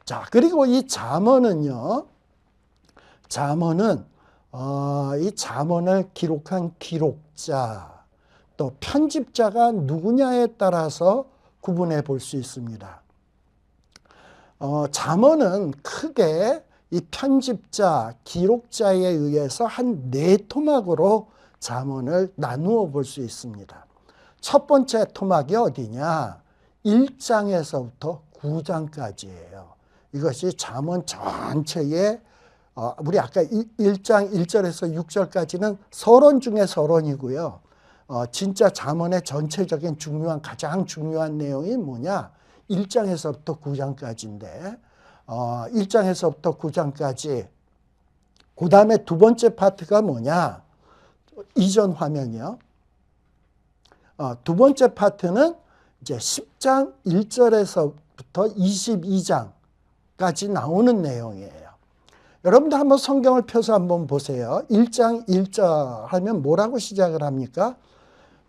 자, 그리고 이 잠언은요. 잠언은 이 잠언을 기록한 기록자, 또 편집자가 누구냐에 따라서 구분해 볼 수 있습니다. 잠언은 크게 이 편집자, 기록자에 의해서 한 네 토막으로 잠언을 나누어 볼 수 있습니다. 첫 번째 토막이 어디냐? 1장에서부터 9장까지예요. 이것이 잠언 전체의 우리 아까 1장 1절에서 6절까지는 서론 중에 서론이고요. 진짜 잠언의 전체적인 가장 중요한 내용이 뭐냐? 1장에서부터 9장까지인데 1장에서부터 9장까지 그 다음에 두 번째 파트가 뭐냐? 이전 화면이요. 두 번째 파트는 이제 10장 1절에서부터 22장까지 나오는 내용이에요. 여러분들 한번 성경을 펴서 한번 보세요. 1장 1절 하면 뭐라고 시작을 합니까?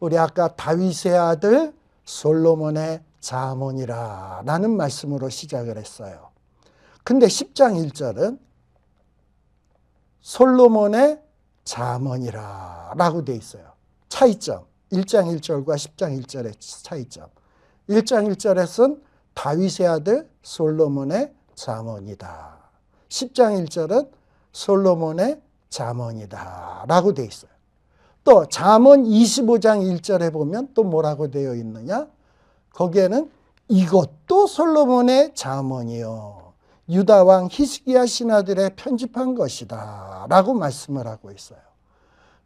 우리 아까 다윗의 아들 솔로몬의 잠언이라 라는 말씀으로 시작을 했어요. 근데 10장 1절은 솔로몬의 잠언이라 라고 돼 있어요. 차이점. 1장 1절과 10장 1절의 차이점. 1장 1절에서는 다윗의 아들 솔로몬의 잠언이다. 10장 1절은 솔로몬의 잠언이다 라고 돼 있어요. 또 잠언 25장 1절에 보면 또 뭐라고 되어 있느냐? 거기에는 이것도 솔로몬의 잠언이요 유다 왕 히스기야 신하들의 편집한 것이다 라고 말씀을 하고 있어요.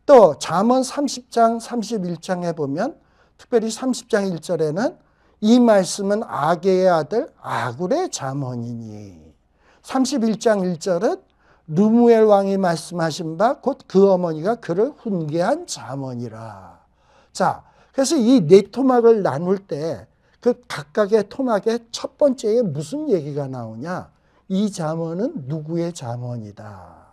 또 잠언 30장 31장에 보면 특별히 30장 1절에는 이 말씀은 아게의 아들 아굴의 잠언이니 31장 1절은 르무엘 왕이 말씀하신 바 곧 그 어머니가 그를 훈계한 잠언이라. 자, 그래서 이 네 토막을 나눌 때 그 각각의 토막의 첫 번째에 무슨 얘기가 나오냐? 이 잠언은 누구의 잠언이다.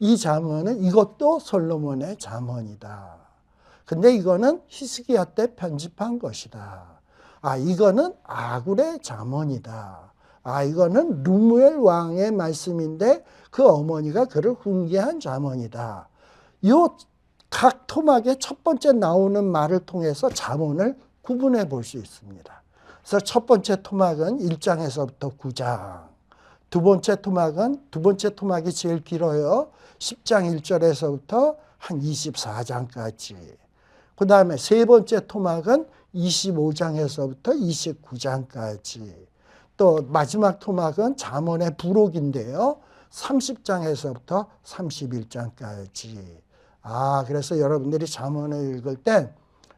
이 잠언은 이것도 솔로몬의 잠언이다. 근데 이거는 히스기야 때 편집한 것이다. 이거는 아굴의 잠언이다. 이거는 르무엘 왕의 말씀인데 그 어머니가 그를 훈계한 잠언이다. 요 각 토막의 첫 번째 나오는 말을 통해서 잠언을 구분해 볼 수 있습니다. 그래서 첫 번째 토막은 1장에서부터 9장. 두 번째 토막이 제일 길어요. 10장 1절에서부터 한 24장까지. 그 다음에 세 번째 토막은 25장에서부터 29장까지. 또 마지막 토막은 잠언의 부록인데요. 30장에서부터 31장까지. 그래서 여러분들이 잠언을 읽을 때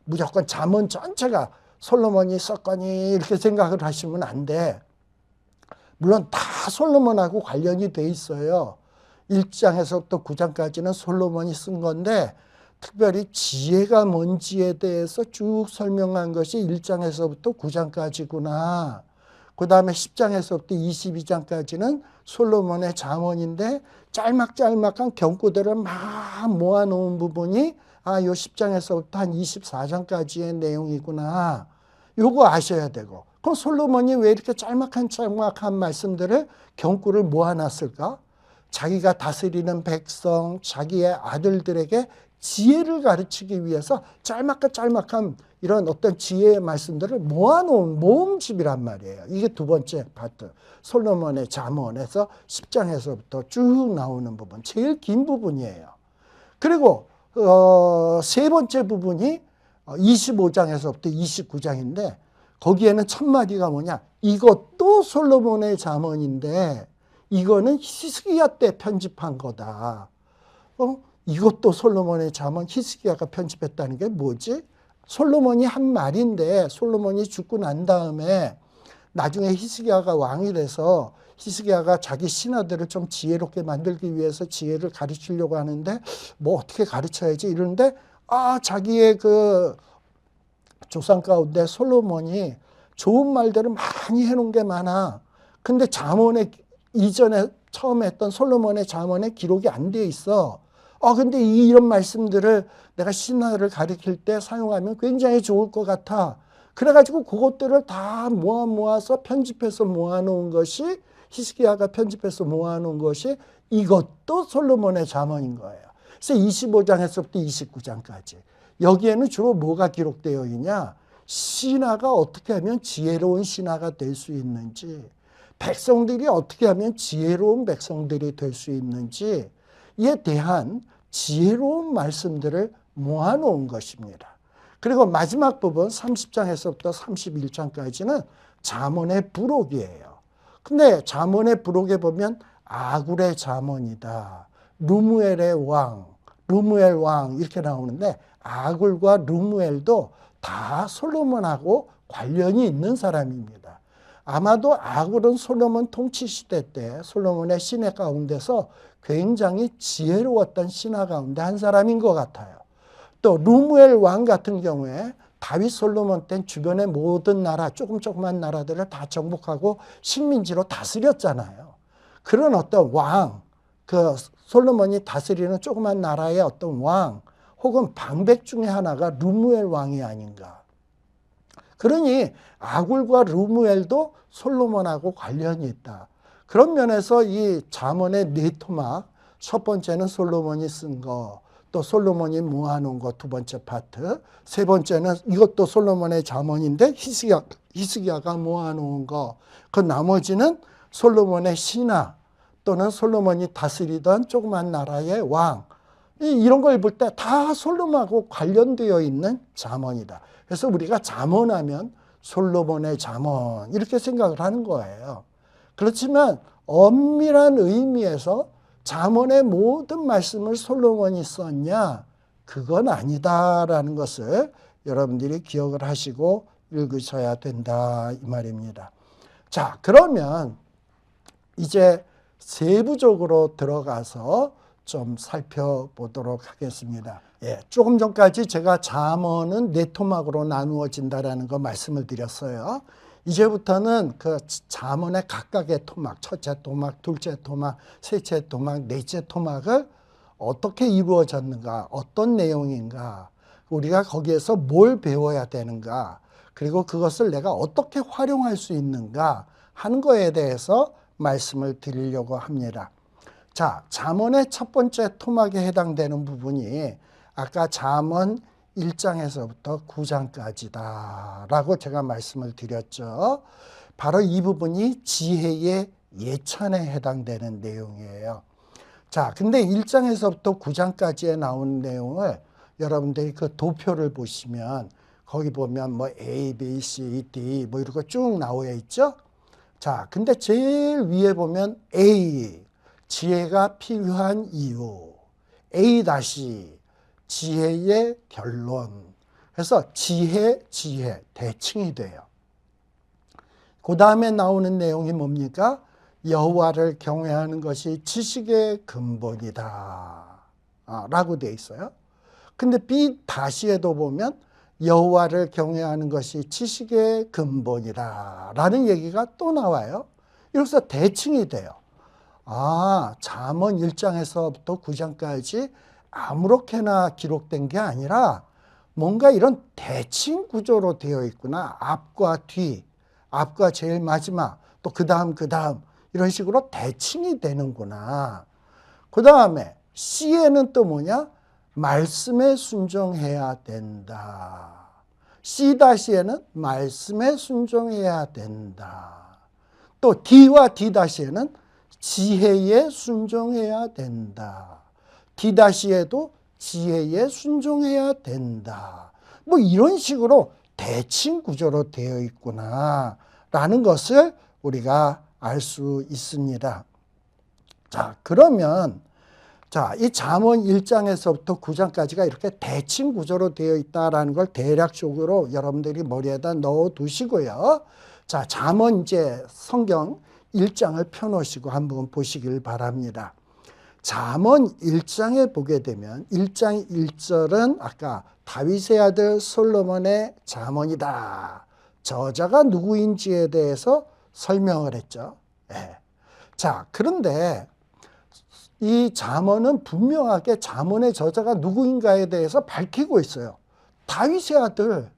무조건 잠언 전체가 솔로몬이 썼거니 이렇게 생각을 하시면 안 돼. 물론 다 솔로몬하고 관련이 돼 있어요. 1장에서부터 9장까지는 솔로몬이 쓴 건데 특별히 지혜가 뭔지에 대해서 쭉 설명한 것이 1장에서부터 9장까지구나. 그 다음에 10장에서부터 22장까지는 솔로몬의 잠언인데 짤막짤막한 경고들을 막 모아놓은 부분이 요 10장에서부터 한 24장까지의 내용이구나. 요거 아셔야 되고. 그럼 솔로몬이 왜 이렇게 짤막한 말씀들을 경고를 모아놨을까? 자기가 다스리는 백성, 자기의 아들들에게 지혜를 가르치기 위해서 짤막한 이런 어떤 지혜의 말씀들을 모아놓은 모음집이란 말이에요. 이게 두 번째 파트. 솔로몬의 잠언에서 10장에서부터 쭉 나오는 부분. 제일 긴 부분이에요. 그리고 세 번째 부분이 25장에서부터 29장인데 거기에는 첫 마디가 뭐냐? 이것도 솔로몬의 잠언인데 이거는 히스기야 때 편집한 거다. 이것도 솔로몬의 잠언, 히스기야가 편집했다는 게 뭐지? 솔로몬이 한 말인데 솔로몬이 죽고 난 다음에 나중에 히스기야가 왕이 돼서 히스기야가 자기 신하들을 좀 지혜롭게 만들기 위해서 지혜를 가르치려고 하는데 뭐 어떻게 가르쳐야지 이러는데 자기의 그 조상 가운데 솔로몬이 좋은 말들을 많이 해놓은 게 많아. 근데 잠언에 이전에 처음 했던 솔로몬의 잠언에 기록이 안 돼 있어. 근데 이런 말씀들을 내가 신하를 가르칠 때 사용하면 굉장히 좋을 것 같아. 그래가지고 그것들을 다 모아서 편집해서 모아놓은 것이, 히스기야가 편집해서 모아놓은 것이 이것도 솔로몬의 잠언인 거예요. 그래서 25장에서부터 29장까지 여기에는 주로 뭐가 기록되어 있냐, 신하가 어떻게 하면 지혜로운 신하가 될 수 있는지, 백성들이 어떻게 하면 지혜로운 백성들이 될 수 있는지에 대한 지혜로운 말씀들을 모아놓은 것입니다. 그리고 마지막 부분 30장에서부터 31장까지는 잠언의 부록이에요. 근데 잠언의 부록에 보면 아굴의 잠언이다, 르무엘의 왕, 르무엘 왕 이렇게 나오는데, 아굴과 르무엘도 다 솔로몬하고 관련이 있는 사람입니다. 아마도 아굴은 솔로몬 통치 시대 때 솔로몬의 신하 가운데서 굉장히 지혜로웠던 신하 가운데 한 사람인 것 같아요. 또 르무엘 왕 같은 경우에 다윗 솔로몬 때 주변의 모든 나라, 조그만 나라들을 다 정복하고 식민지로 다스렸잖아요. 그런 어떤 왕, 그 솔로몬이 다스리는 조그만 나라의 어떤 왕 혹은 방백 중에 하나가 르무엘 왕이 아닌가. 그러니 아굴과 르무엘도 솔로몬하고 관련이 있다. 그런 면에서 이 잠언의 네 토막, 첫 번째는 솔로몬이 쓴 거, 또 솔로몬이 모아놓은 거 두 번째 파트, 세 번째는 이것도 솔로몬의 잠언인데 히스기야가 모아놓은 거, 그 나머지는 솔로몬의 신하 또는 솔로몬이 다스리던 조그만 나라의 왕, 이런 걸 볼 때 다 솔로몬하고 관련되어 있는 잠언이다. 그래서 우리가 잠언하면 솔로몬의 잠언 이렇게 생각을 하는 거예요. 그렇지만 엄밀한 의미에서 잠언의 모든 말씀을 솔로몬이 썼냐? 그건 아니다라는 것을 여러분들이 기억을 하시고 읽으셔야 된다 이 말입니다. 자, 그러면 이제 세부적으로 들어가서 좀 살펴보도록 하겠습니다. 예, 조금 전까지 제가 잠언은 네 토막으로 나누어진다라는 거 말씀을 드렸어요. 이제부터는 그 잠언의 각각의 토막, 첫째 토막, 둘째 토막, 셋째 토막, 넷째 토막을 어떻게 이루어졌는가, 어떤 내용인가, 우리가 거기에서 뭘 배워야 되는가, 그리고 그것을 내가 어떻게 활용할 수 있는가 하는 거에 대해서 말씀을 드리려고 합니다. 자, 잠언의 첫 번째 토막에 해당되는 부분이 아까 잠언 1장에서부터 9장까지다 라고 제가 말씀을 드렸죠. 바로 이 부분이 지혜의 예찬에 해당되는 내용이에요. 자, 근데 1장에서부터 9장까지에 나오는 내용을 여러분들이 그 도표를 보시면 거기 보면 뭐 A, B, C, D 뭐 이런 거 쭉 나와 있죠. 자, 근데 제일 위에 보면 A, 지혜가 필요한 이유, A 다시 지혜의 결론. 그래서 지혜, 대칭이 돼요. 그 다음에 나오는 내용이 뭡니까? 여호와를 경외하는 것이 지식의 근본이다 라고 되어 있어요. 근데 B 다시에도 보면 여호와를 경외하는 것이 지식의 근본이다 라는 얘기가 또 나와요. 이로써 대칭이 돼요. 아, 잠언 1장에서부터 9장까지 아무렇게나 기록된 게 아니라 뭔가 이런 대칭 구조로 되어 있구나. 앞과 뒤, 앞과 제일 마지막, 또 그 다음 이런 식으로 대칭이 되는구나. 그 다음에 C에는 또 뭐냐? 말씀에 순종해야 된다. C-에는 말씀에 순종해야 된다. 또 D와 D-에는 지혜에 순종해야 된다. D-에도 지혜에 순종해야 된다. 뭐 이런 식으로 대칭 구조로 되어 있구나 라는 것을 우리가 알 수 있습니다. 자, 그러면 이 잠언 1장에서부터 9장까지가 이렇게 대칭 구조로 되어 있다라는 걸 대략적으로 여러분들이 머리에다 넣어 두시고요. 자, 잠언 이제 성경 1장을 펴놓으시고 한번 보시길 바랍니다. 잠언 1장에 보게 되면 1장 1절은 아까 다윗의 아들 솔로몬의 잠언이다. 저자가 누구인지에 대해서 설명을 했죠. 네. 자, 그런데 이 잠언은 분명하게 잠언의 저자가 누구인가에 대해서 밝히고 있어요. 다윗의 아들,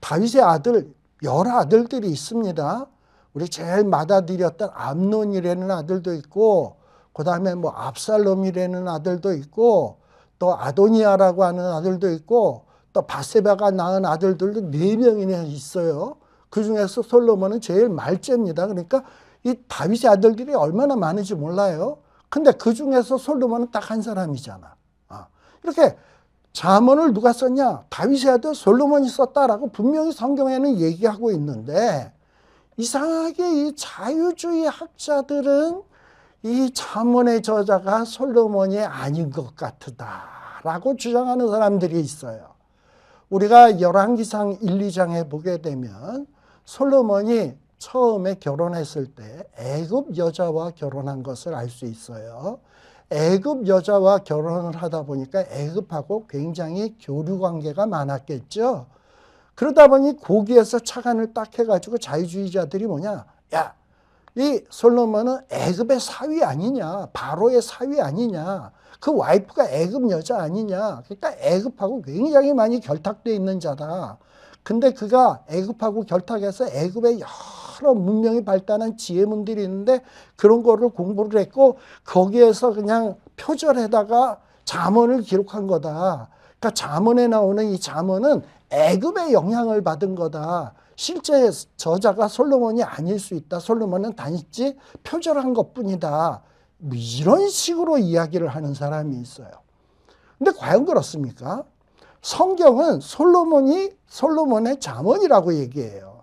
다윗의 아들 여러 아들들이 있습니다. 우리 제일 맏아들이었던 암논이라는 아들도 있고, 그 다음에 뭐 압살롬이라는 아들도 있고, 또 아도니아라고 하는 아들도 있고, 또 바세바가 낳은 아들들도 4명이나 있어요. 그 중에서 솔로몬은 제일 말째입니다. 그러니까 이 다윗의 아들들이 얼마나 많은지 몰라요. 근데 그 중에서 솔로몬은 딱 한 사람이잖아. 이렇게 잠언을 누가 썼냐? 다윗의 아들 솔로몬이 썼다라고 분명히 성경에는 얘기하고 있는데, 이상하게 이 자유주의 학자들은 이 잠언의 저자가 솔로몬이 아닌 것 같다라고 주장하는 사람들이 있어요. 우리가 열왕기상 1, 2장에 보게 되면 솔로몬이 처음에 결혼했을 때 애굽 여자와 결혼한 것을 알 수 있어요. 애굽 여자와 결혼을 하다 보니까 애굽하고 굉장히 교류 관계가 많았겠죠. 그러다 보니 거기에서 착안을 딱 해가지고 자유주의자들이 뭐냐, 야, 이 솔로몬은 애굽의 사위 아니냐, 바로의 사위 아니냐, 그 와이프가 애굽 여자 아니냐, 그러니까 애굽하고 굉장히 많이 결탁되어 있는 자다. 근데 그가 애굽하고 결탁해서 애굽의 여러 문명이 발달한 지혜문들이 있는데 그런 거를 공부를 했고 거기에서 그냥 표절에다가 잠언을 기록한 거다. 그러니까 잠언에 나오는 이 잠언은 애굽의 영향을 받은 거다. 실제 저자가 솔로몬이 아닐 수 있다. 솔로몬은 단지 표절한 것뿐이다. 뭐 이런 식으로 이야기를 하는 사람이 있어요. 근데 과연 그렇습니까? 성경은 솔로몬의 잠언이라고 얘기해요.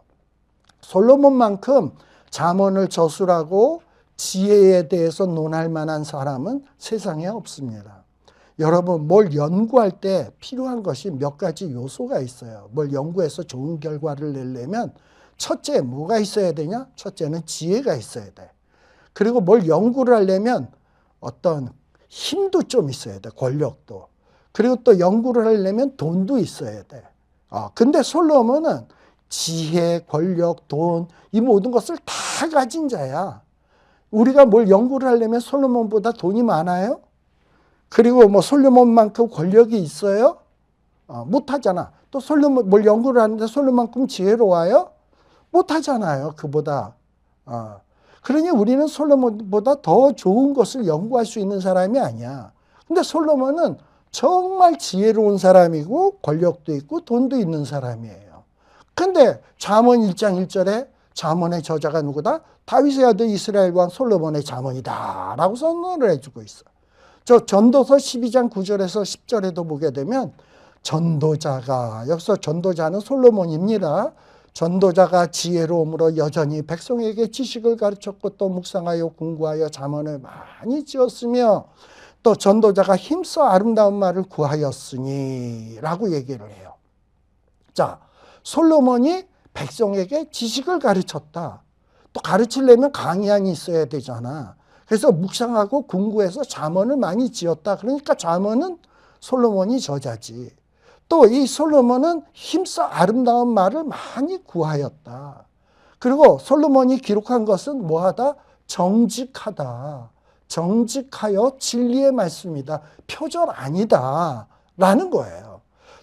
솔로몬만큼 잠언을 저술하고 지혜에 대해서 논할 만한 사람은 세상에 없습니다. 여러분, 뭘 연구할 때 필요한 것이 몇 가지 요소가 있어요. 뭘 연구해서 좋은 결과를 내려면 첫째 뭐가 있어야 되냐? 첫째는 지혜가 있어야 돼. 그리고 뭘 연구를 하려면 어떤 힘도 좀 있어야 돼. 권력도. 그리고 또 연구를 하려면 돈도 있어야 돼. 근데 솔로몬은 지혜, 권력, 돈, 이 모든 것을 다 가진 자야. 우리가 뭘 연구를 하려면 솔로몬보다 돈이 많아요? 그리고 뭐 솔로몬만큼 권력이 있어요? 못하잖아. 또 솔로몬 뭘 연구를 하는데 솔로몬만큼 지혜로워요? 못하잖아요. 그보다. 그러니 우리는 솔로몬보다 더 좋은 것을 연구할 수 있는 사람이 아니야. 근데 솔로몬은 정말 지혜로운 사람이고 권력도 있고 돈도 있는 사람이에요. 근데 잠언 1장 1절에 잠언의 저자가 누구다? 다윗의 아들 이스라엘 왕 솔로몬의 잠언이다 라고 선언을 해주고 있어. 저 전도서 12장 9절에서 10절에도 보게 되면 전도자가, 여기서 전도자는 솔로몬입니다. 전도자가 지혜로움으로 여전히 백성에게 지식을 가르쳤고 또 묵상하여 공부하여 잠언을 많이 지었으며 또 전도자가 힘써 아름다운 말을 구하였으니 라고 얘기를 해요. 자, 솔로몬이 백성에게 지식을 가르쳤다. 또 가르치려면 강의안이 있어야 되잖아. 그래서 묵상하고 공부해서 잠언을 많이 지었다. 그러니까 잠언은 솔로몬이 저자지. 또 이 솔로몬은 힘써 아름다운 말을 많이 구하였다. 그리고 솔로몬이 기록한 것은 뭐하다? 정직하다. 정직하여 진리의 말씀이다. 표절 아니다. 라는 거예요.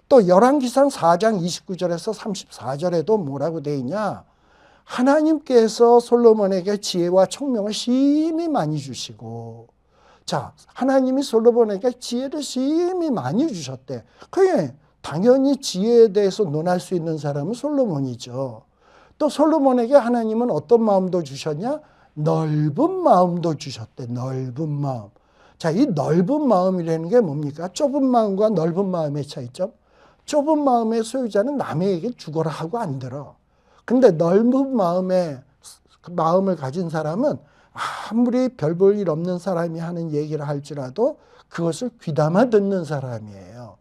또 열왕기상 4장 29절에서 34절에도 뭐라고 돼 있냐? 하나님께서 솔로몬에게 지혜와 총명을 심히 많이 주시고, 자, 하나님이 솔로몬에게 지혜를 심히 많이 주셨대. 그게 당연히 지혜에 대해서 논할 수 있는 사람은 솔로몬이죠. 또 솔로몬에게 하나님은 어떤 마음도 주셨냐? 넓은 마음도 주셨대. 넓은 마음. 자, 이 넓은 마음이라는 게 뭡니까? 좁은 마음과 넓은 마음의 차이점. 좁은 마음의 소유자는 남의 얘기 죽어라 하고 안 들어. 근데 넓은 마음을 가진 사람은 아무리 별 볼 일 없는 사람이 하는 얘기를 할지라도 그것을 귀담아 듣는 사람이에요.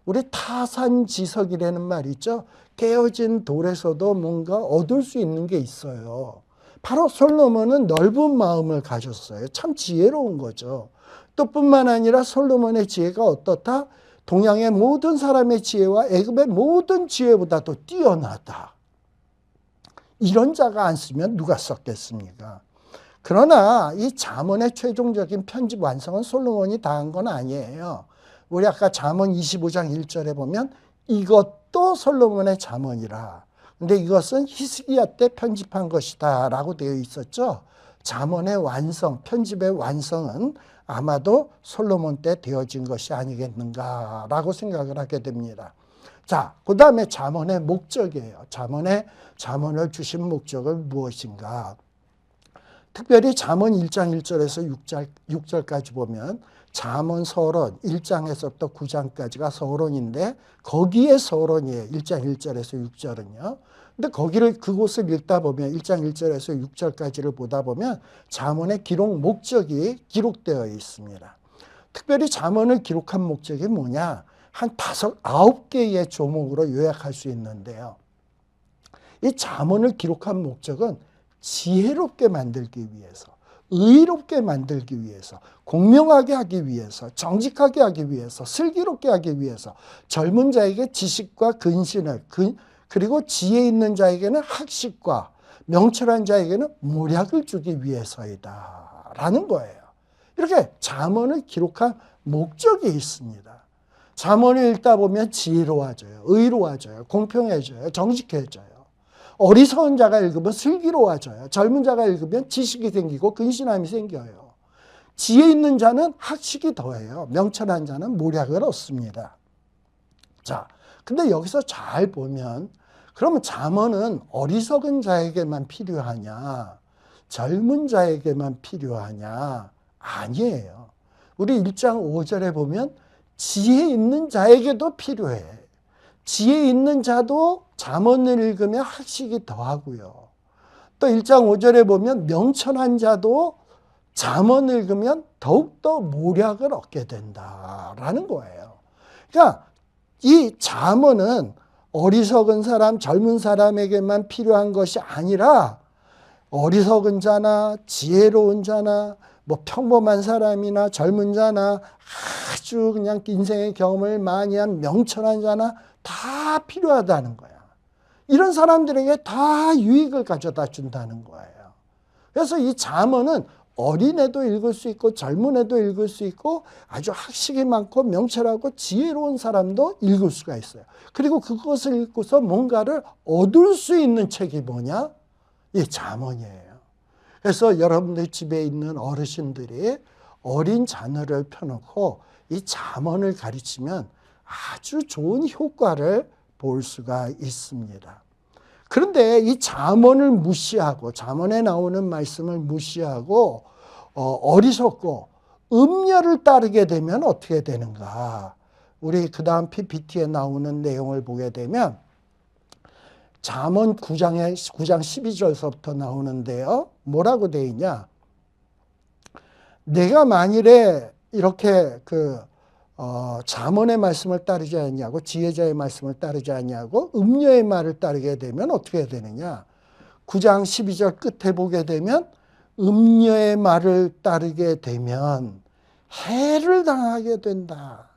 우리 타산지석이라는 말 있죠? 깨어진 돌에서도 뭔가 얻을 수 있는 게 있어요. 바로 솔로몬은 넓은 마음을 가졌어요. 참 지혜로운 거죠. 또 뿐만 아니라 솔로몬의 지혜가 어떻다? 동양의 모든 사람의 지혜와 애굽의 모든 지혜보다도 뛰어나다. 이런 자가 안 쓰면 누가 썼겠습니까? 그러나 이 잠언의 최종적인 편집 완성은 솔로몬이 다 한 건 아니에요. 우리 아까 잠언 25장 1절에 보면 이것 또 솔로몬의 잠언이라. 근데 이것은 히스기야 때 편집한 것이다 라고 되어 있었죠. 잠언의 완성, 편집의 완성은 아마도 솔로몬 때 되어진 것이 아니겠는가라고 생각을 하게 됩니다. 자, 그 다음에 잠언의 목적이에요. 잠언을 주신 목적은 무엇인가? 특별히 잠언 1장 1절에서 6절까지 보면 잠언 서론 1장에서부터 9장까지가 서론인데 거기에 서론이에요. 1장 1절에서 6절은요. 근데 그곳을 읽다 보면 1장 1절에서 6절까지를 보다 보면 잠언의 기록 목적이 기록되어 있습니다. 특별히 잠언을 기록한 목적이 뭐냐? 한 9개의 조목으로 요약할 수 있는데요. 이 잠언을 기록한 목적은 지혜롭게 만들기 위해서, 의롭게 만들기 위해서, 공명하게 하기 위해서, 정직하게 하기 위해서, 슬기롭게 하기 위해서, 젊은 자에게 지식과 근신을, 그리고 지혜 있는 자에게는 학식과 명철한 자에게는 모략을 주기 위해서이다 라는 거예요. 이렇게 잠언을 기록한 목적이 있습니다. 잠언을 읽다 보면 지혜로워져요. 의로워져요. 공평해져요. 정직해져요. 어리석은 자가 읽으면 슬기로워져요. 젊은 자가 읽으면 지식이 생기고 근신함이 생겨요. 지혜 있는 자는 학식이 더해요. 명철한 자는 모략을 얻습니다. 자, 근데 여기서 잘 보면 그러면 잠언은 어리석은 자에게만 필요하냐? 젊은 자에게만 필요하냐? 아니에요. 우리 1장 5절에 보면 지혜 있는 자에게도 필요해. 지혜 있는 자도 잠언을 읽으면 학식이 더하고요. 또 1장 5절에 보면 명철한 자도 잠언을 읽으면 더욱더 모략을 얻게 된다라는 거예요. 그러니까 이 잠언은 어리석은 사람, 젊은 사람에게만 필요한 것이 아니라 어리석은 자나 지혜로운 자나 뭐 평범한 사람이나 젊은 자나 아주 그냥 인생의 경험을 많이 한 명철한 자나 다 필요하다는 거야. 이런 사람들에게 다 유익을 가져다 준다는 거예요. 그래서 이 잠언은 어린애도 읽을 수 있고 젊은 애도 읽을 수 있고 아주 학식이 많고 명철하고 지혜로운 사람도 읽을 수가 있어요. 그리고 그것을 읽고서 뭔가를 얻을 수 있는 책이 뭐냐? 이 잠언이에요. 그래서 여러분들 집에 있는 어르신들이 어린 자녀를 펴놓고 이 잠언을 가르치면 아주 좋은 효과를 볼 수가 있습니다. 그런데 이 잠언을 무시하고 잠언에 나오는 말씀을 무시하고 어리석고 음녀를 따르게 되면 어떻게 되는가? 우리 그 다음 PPT에 나오는 내용을 보게 되면 잠언 9장 12절서부터 나오는데요. 뭐라고 되어 있냐? 내가 만일에 이렇게 잠언의 말씀을 따르지 않냐고 지혜자의 말씀을 따르지 않냐고 음녀의 말을 따르게 되면 어떻게 되느냐? 9장 12절 끝에 보게 되면 음녀의 말을 따르게 되면 해를 당하게 된다.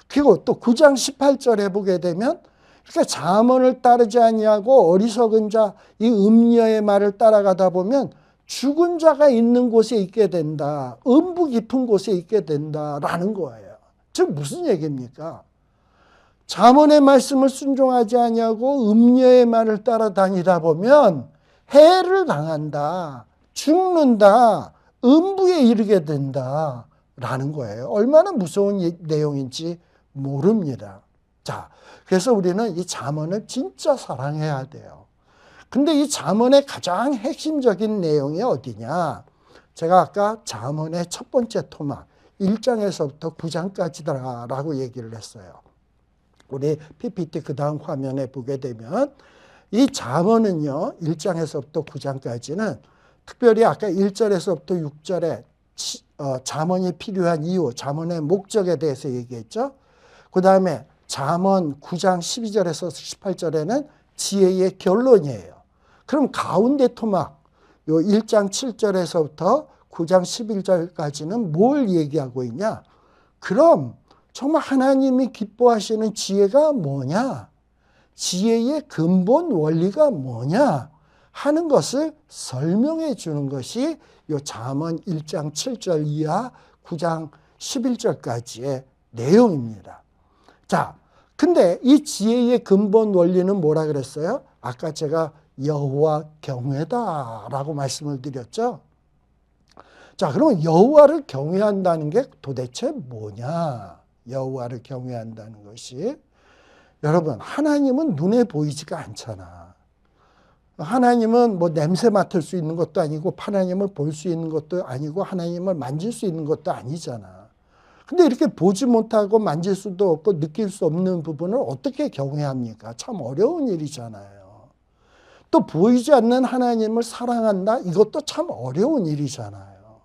그리고 또 9장 18절에 보게 되면 그러니까 잠언을 따르지 아니하고 어리석은 자, 이 음녀의 말을 따라가다 보면 죽은 자가 있는 곳에 있게 된다. 음부 깊은 곳에 있게 된다라는 거예요. 즉 무슨 얘기입니까? 잠언의 말씀을 순종하지 아니하고 음녀의 말을 따라다니다 보면 해를 당한다. 죽는다. 음부에 이르게 된다라는 거예요. 얼마나 무서운 내용인지 모릅니다. 자, 그래서 우리는 이 잠언을 진짜 사랑해야 돼요. 근데 이 잠언의 가장 핵심적인 내용이 어디냐? 제가 아까 잠언의 첫 번째 토막 1장에서부터 9장까지다라고 얘기를 했어요. 우리 PPT 그 다음 화면에 보게 되면 이 잠언은요. 1장에서부터 9장까지는 특별히 아까 1절에서부터 6절에 잠언이 필요한 이유, 잠언의 목적에 대해서 얘기했죠. 그 다음에 잠언 9장 12절에서 18절에는 지혜의 결론이에요. 그럼 가운데 토막 요 1장 7절에서부터 9장 11절까지는 뭘 얘기하고 있냐? 그럼 정말 하나님이 기뻐하시는 지혜가 뭐냐? 지혜의 근본 원리가 뭐냐? 하는 것을 설명해 주는 것이 요 잠언 1장 7절 이하 9장 11절까지의 내용입니다. 자, 근데 이 지혜의 근본 원리는 뭐라 그랬어요? 아까 제가 여호와 경외다라고 말씀을 드렸죠. 자, 그러면 여호와를 경외한다는 게 도대체 뭐냐? 여호와를 경외한다는 것이, 여러분, 하나님은 눈에 보이지가 않잖아. 하나님은 뭐 냄새 맡을 수 있는 것도 아니고 하나님을 볼 수 있는 것도 아니고 하나님을 만질 수 있는 것도 아니잖아. 근데 이렇게 보지 못하고 만질 수도 없고 느낄 수 없는 부분을 어떻게 경외합니까? 참 어려운 일이잖아요. 또 보이지 않는 하나님을 사랑한다? 이것도 참 어려운 일이잖아요.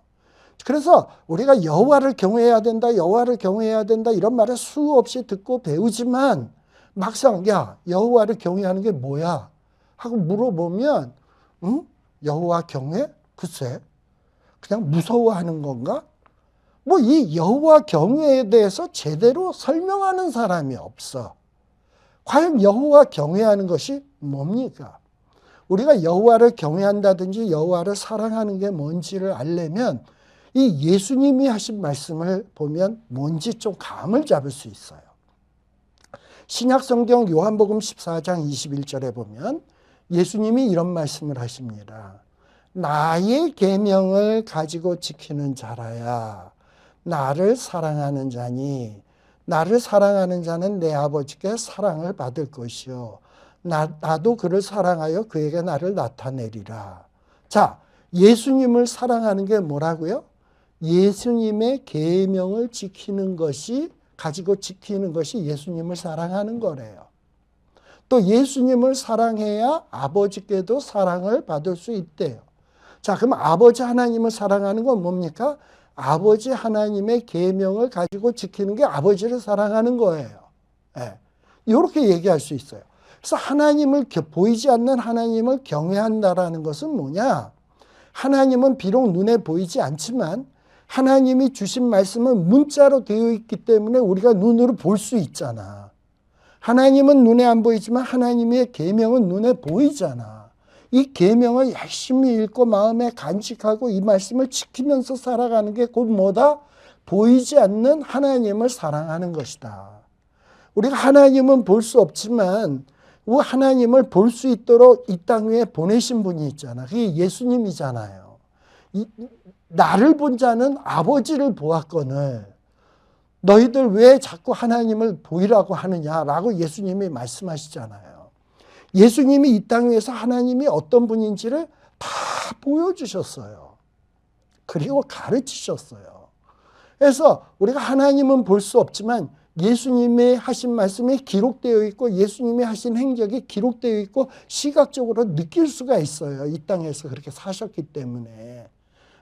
그래서 우리가 여호와를 경외해야 된다, 여호와를 경외해야 된다 이런 말을 수없이 듣고 배우지만 막상 야, 여호와를 경외하는 게 뭐야? 하고 물어보면 여호와 경외? 글쎄, 그냥 무서워하는 건가? 뭐 이 여호와 경외에 대해서 제대로 설명하는 사람이 없어. 과연 여호와 경외하는 것이 뭡니까? 우리가 여호와를 경외한다든지 여호와를 사랑하는 게 뭔지를 알려면 이 예수님이 하신 말씀을 보면 뭔지 좀 감을 잡을 수 있어요. 신약성경 요한복음 14장 21절에 보면 예수님이 이런 말씀을 하십니다. 나의 계명을 가지고 지키는 자라야 나를 사랑하는 자니 나를 사랑하는 자는 내 아버지께 사랑을 받을 것이요 나도 그를 사랑하여 그에게 나를 나타내리라. 자, 예수님을 사랑하는 게 뭐라고요? 예수님의 계명을 지키는 것이 가지고 지키는 것이 예수님을 사랑하는 거래요. 또 예수님을 사랑해야 아버지께도 사랑을 받을 수 있대요. 자, 그럼 아버지 하나님을 사랑하는 건 뭡니까? 아버지 하나님의 계명을 가지고 지키는 게 아버지를 사랑하는 거예요. 네. 이렇게 얘기할 수 있어요. 그래서 하나님을 보이지 않는 하나님을 경외한다라는 것은 뭐냐? 하나님은 비록 눈에 보이지 않지만 하나님이 주신 말씀은 문자로 되어 있기 때문에 우리가 눈으로 볼 수 있잖아. 하나님은 눈에 안 보이지만 하나님의 계명은 눈에 보이잖아. 이 계명을 열심히 읽고 마음에 간직하고 이 말씀을 지키면서 살아가는 게 곧 뭐다? 보이지 않는 하나님을 사랑하는 것이다. 우리가 하나님은 볼 수 없지만 하나님을 볼 수 있도록 이 땅 위에 보내신 분이 있잖아. 그게 예수님이잖아요. 나를 본 자는 아버지를 보았거늘 너희들 왜 자꾸 하나님을 보이라고 하느냐라고 예수님이 말씀하시잖아요. 예수님이 이 땅 위에서 하나님이 어떤 분인지를 다 보여주셨어요. 그리고 가르치셨어요. 그래서 우리가 하나님은 볼 수 없지만 예수님의 하신 말씀이 기록되어 있고 예수님이 하신 행적이 기록되어 있고 시각적으로 느낄 수가 있어요. 이 땅에서 그렇게 사셨기 때문에.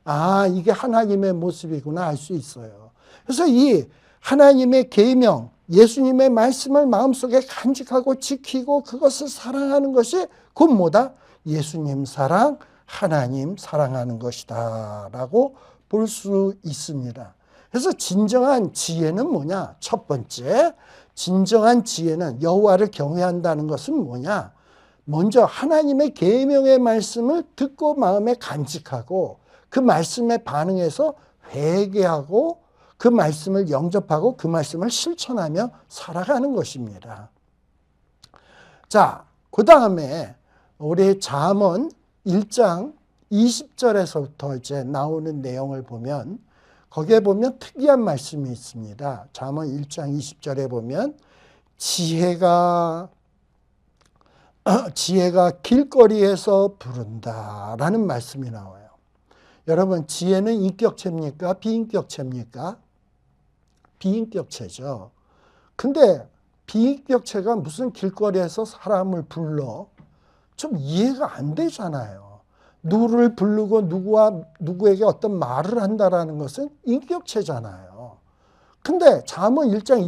아, 이게 하나님의 모습이구나 알 수 있어요. 그래서 이 하나님의 계명, 예수님의 말씀을 마음속에 간직하고 지키고 그것을 사랑하는 것이 곧 뭐다? 예수님 사랑, 하나님 사랑하는 것이다 라고 볼 수 있습니다. 그래서 진정한 지혜는 뭐냐? 첫 번째, 진정한 지혜는 여호와를 경외한다는 것은 뭐냐? 먼저 하나님의 계명의 말씀을 듣고 마음에 간직하고 그 말씀에 반응해서 회개하고 그 말씀을 영접하고 그 말씀을 실천하며 살아가는 것입니다. 자, 그 다음에 우리 잠언 1장 20절에서부터 이제 나오는 내용을 보면 거기에 보면 특이한 말씀이 있습니다. 잠언 1장 20절에 보면 지혜가 길거리에서 부른다라는 말씀이 나와요. 여러분, 지혜는 인격체입니까? 비인격체입니까? 비인격체죠. 근데 비인격체가 무슨 길거리에서 사람을 불러? 좀 이해가 안 되잖아요. 누구를 부르고 누구에게 어떤 말을 한다라는 것은 인격체잖아요. 근데 잠언 1장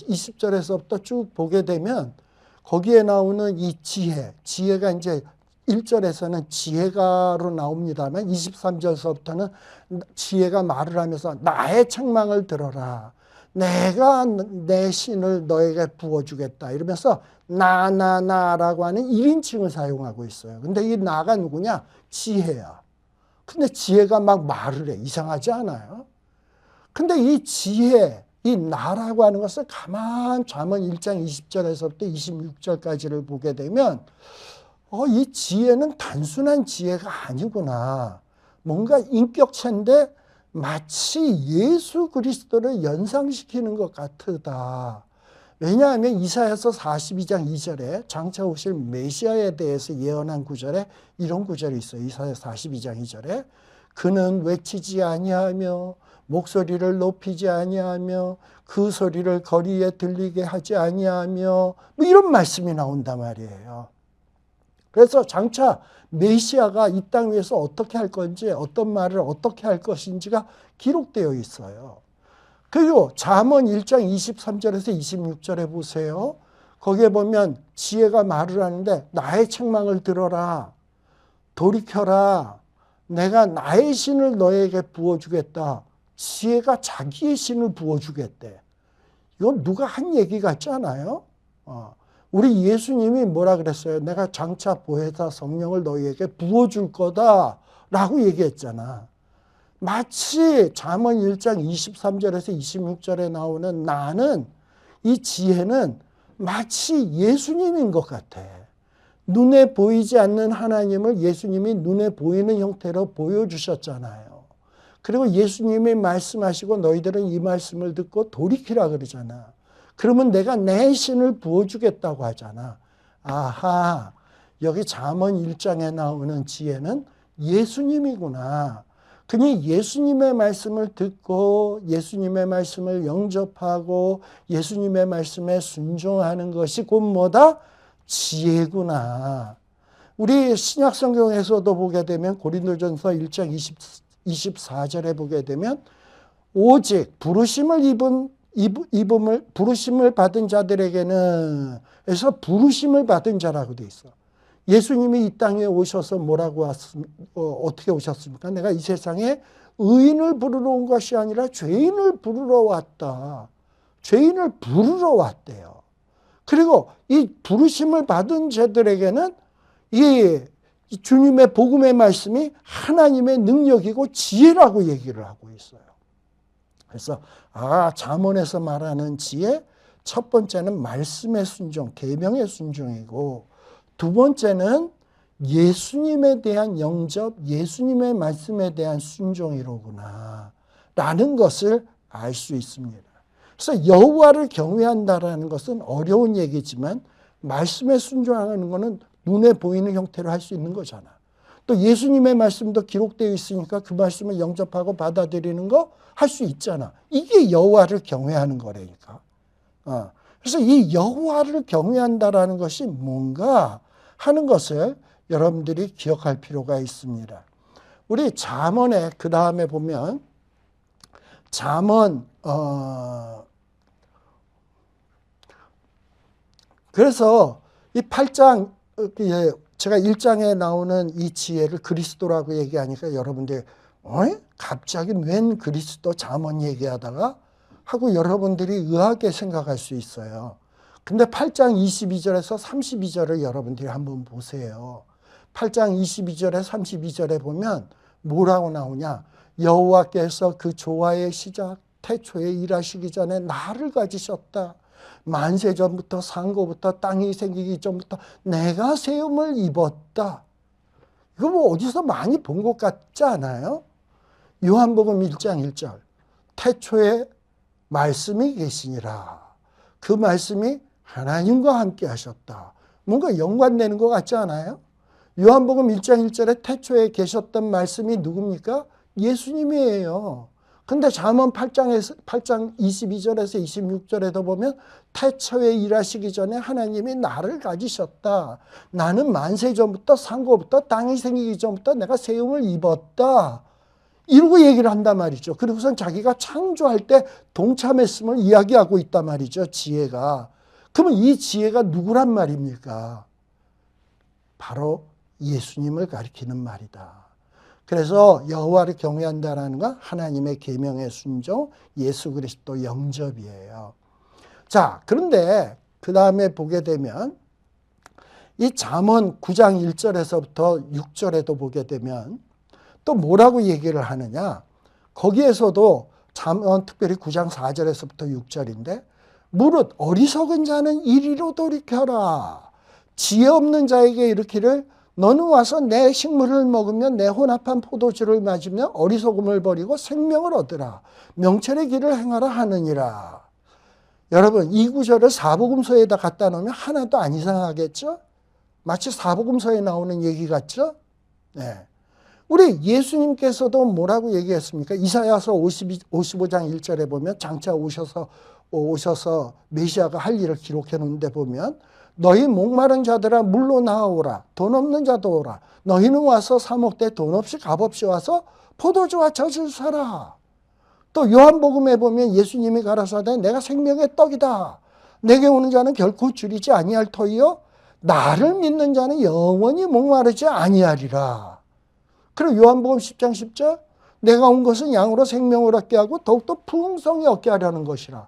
20절에서부터 쭉 보게 되면 거기에 나오는 이 지혜가 이제 1절에서는 지혜가로 나옵니다만 23절서부터는 지혜가 말을 하면서 나의 책망을 들어라. 내가 내 신을 너에게 부어주겠다. 이러면서 나라고 하는 1인칭을 사용하고 있어요. 근데 이 나가 누구냐? 지혜야. 근데 지혜가 막 말을 해. 이상하지 않아요? 근데 이 지혜, 이 나라고 하는 것을 가만 잠언 1장 20절에서부터 26절까지를 보게 되면 이 지혜는 단순한 지혜가 아니구나. 뭔가 인격체인데 마치 예수 그리스도를 연상시키는 것 같다. 왜냐하면 이사야서 42장 2절에 장차 오실 메시아에 대해서 예언한 구절에 이런 구절이 있어요. 이사야 42장 2절에 그는 외치지 아니하며 목소리를 높이지 아니하며 그 소리를 거리에 들리게 하지 아니하며 뭐 이런 말씀이 나온단 말이에요. 그래서 장차 메시아가 이 땅 위에서 어떻게 할 건지 어떤 말을 어떻게 할 것인지가 기록되어 있어요. 그리고 잠언 1장 23절에서 26절에 보세요. 거기에 보면 지혜가 말을 하는데 나의 책망을 들어라. 돌이켜라. 내가 나의 신을 너에게 부어주겠다. 지혜가 자기의 신을 부어주겠대. 이건 누가 한 얘기 같지 않아요? 우리 예수님이 뭐라 그랬어요? 내가 장차 보혜사 성령을 너희에게 부어줄 거다 라고 얘기했잖아. 마치 잠언 1장 23절에서 26절에 나오는 나는, 이 지혜는 마치 예수님인 것 같아. 눈에 보이지 않는 하나님을 예수님이 눈에 보이는 형태로 보여주셨잖아요. 그리고 예수님이 말씀하시고 너희들은 이 말씀을 듣고 돌이키라 그러잖아. 그러면 내가 내 신을 부어주겠다고 하잖아. 아하, 여기 잠언 1장에 나오는 지혜는 예수님이구나. 그니 예수님의 말씀을 듣고 예수님의 말씀을 영접하고 예수님의 말씀에 순종하는 것이 곧 뭐다? 지혜구나. 우리 신약성경에서도 보게 되면 고린도전서 1장 24절에 보게 되면 오직 부르심을 받은 자들에게는, 그래서 부르심을 받은 자라고 돼 있어. 예수님이 이 땅에 오셔서 뭐라고 어떻게 오셨습니까? 내가 이 세상에 의인을 부르러 온 것이 아니라 죄인을 부르러 왔다. 죄인을 부르러 왔대요. 그리고 이 부르심을 받은 자들에게는 이 주님의 복음의 말씀이 하나님의 능력이고 지혜라고 얘기를 하고 있어요. 그래서 잠언에서 말하는 지혜, 첫 번째는 말씀의 순종, 계명의 순종이고, 두 번째는 예수님에 대한 영접, 예수님의 말씀에 대한 순종이로구나 라는 것을 알 수 있습니다. 그래서 여호와를 경외한다라는 것은 어려운 얘기지만 말씀에 순종하는 것은 눈에 보이는 형태로 할 수 있는 거잖아. 또 예수님의 말씀도 기록되어 있으니까 그 말씀을 영접하고 받아들이는 거 할 수 있잖아. 이게 여호와를 경외하는 거라니까. 그래서 이 여호와를 경외한다라는 것이 뭔가 하는 것을 여러분들이 기억할 필요가 있습니다. 우리 잠언에 그 다음에 보면 잠언 그래서 이 8장 제가 1장에 나오는 이 지혜를 그리스도라고 얘기하니까 여러분들이 갑자기 웬 그리스도 잠언 얘기하다가 하고 여러분들이 의아하게 생각할 수 있어요. 근데 8장 22절에서 32절을 여러분들이 한번 보세요. 8장 22절에 32절에 보면 뭐라고 나오냐? 여호와께서 그 조화의 시작 태초에 일하시기 전에 나를 가지셨다. 만세 전부터 상고부터 땅이 생기기 전부터 내가 세움을 입었다. 이거 뭐 어디서 많이 본 것 같지 않아요? 요한복음 1장 1절 태초에 말씀이 계시니라. 그 말씀이 하나님과 함께 하셨다. 뭔가 연관되는 것 같지 않아요? 요한복음 1장 1절에 태초에 계셨던 말씀이 누굽니까? 예수님이에요. 근데 잠언 8장 22절에서 26절에도 보면 태초에 일하시기 전에 하나님이 나를 가지셨다. 나는 만세 전부터 상고부터 땅이 생기기 전부터 내가 세움을 입었다. 이러고 얘기를 한단 말이죠. 그리고선 자기가 창조할 때 동참했음을 이야기하고 있단 말이죠. 지혜가. 그러면 이 지혜가 누구란 말입니까? 바로 예수님을 가리키는 말이다. 그래서 여호와를 경외한다라는 건 하나님의 계명의 순종, 예수 그리스도 영접이에요. 자, 그런데 그 다음에 보게 되면 이 잠언 9장 1절에서부터 6절에도 보게 되면 또 뭐라고 얘기를 하느냐? 거기에서도 잠언 특별히 9장 4절에서부터 6절인데 무릇 어리석은 자는 이리로 돌이켜라. 지혜 없는 자에게 이르기를 너는 와서 내 식물을 먹으면 내 혼합한 포도주를 마시며 어리석음을 버리고 생명을 얻으라. 명철의 길을 행하라 하느니라. 여러분 이 구절을 사복음서에다 갖다 놓으면 하나도 안 이상하겠죠? 마치 사복음서에 나오는 얘기 같죠? 네. 우리 예수님께서도 뭐라고 얘기했습니까? 이사야서 55장 1절에 보면 장차 오셔서 메시아가 할 일을 기록해 놓은 데 보면 너희 목마른 자들아 물로 나오라. 돈 없는 자도 오라. 너희는 와서 사 먹되 돈 없이 값없이 와서 포도주와 젖을 사라. 또 요한복음에 보면 예수님이 가라사대 내가 생명의 떡이다. 내게 오는 자는 결코 줄이지 아니할 터이요 나를 믿는 자는 영원히 목마르지 아니하리라. 그리고 요한복음 10장 10절 내가 온 것은 양으로 생명을 얻게 하고 더욱더 풍성히 얻게 하려는 것이라.